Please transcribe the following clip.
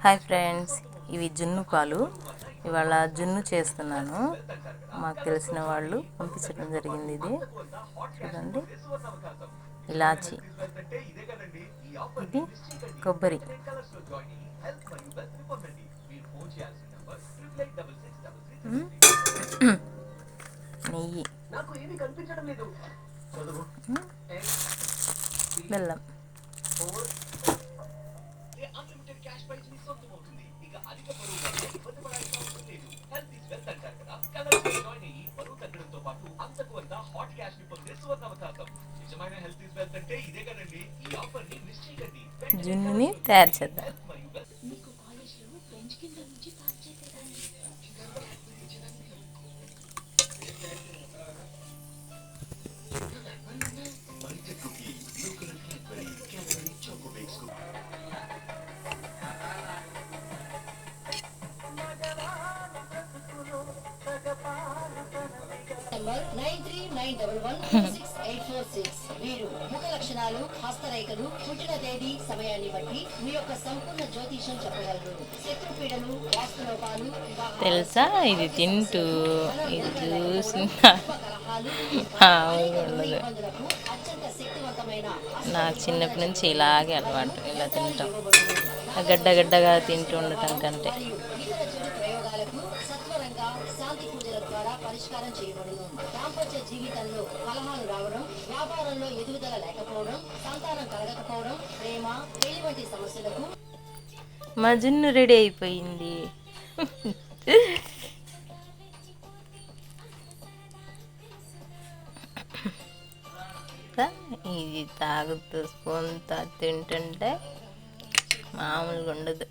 Hi friends, ఇవి జున్ను పాలు. ఇవాళ జున్ను చేస్తున్నాను. మాకు తెలిసిన వాళ్ళు పంపించడం జరిగింది. ఇది చూడండి, ఇలాచి, ఇది కొబ్బరి, నెయ్యి, బెల్లం, జున్నుని తయారు చేద్దాం. నంబర్ 9391168846. వీరు ముఖ లక్షణాలు, హస్తరేఖలు, పుట్టిన తేదీ, సమయాన్ని బట్టి మీ యొక్క సంపూర్ణ జ్యోతిషం చెప్పగలరు. శత్రుపీడలు, వాస్తులోపాలు, తెలుసా, ఇది తింటూ ఇది చూసి ఉండదు. అత్యంత శక్తివంతమైన నాకు చిన్నప్పటి నుంచి ఇలాగే అలవాటు, ఇలా తింటాం. గడ్డ గడ్డగా తింటూ ఉండటం కంటే మరియు ఇతర చెడు ప్రయోగాలకు సత్వరంగా శాంతి పూజల ద్వారా పరిష్కారం చేయబడును. దాంపత్య జీవితంలో కలహాలు రావడం, వ్యాపారంలో ఎదుగుదల లేకపోవడం, సంతానం కలగకపోవడం, ప్రేమ, పెళ్లి వంటి సమస్యలకు మా జున్ను రెడీ అయిపోయింది. ఇది తాగుతూ స్పూన్తో తింటుంటే మామూలుగా ఉండదు.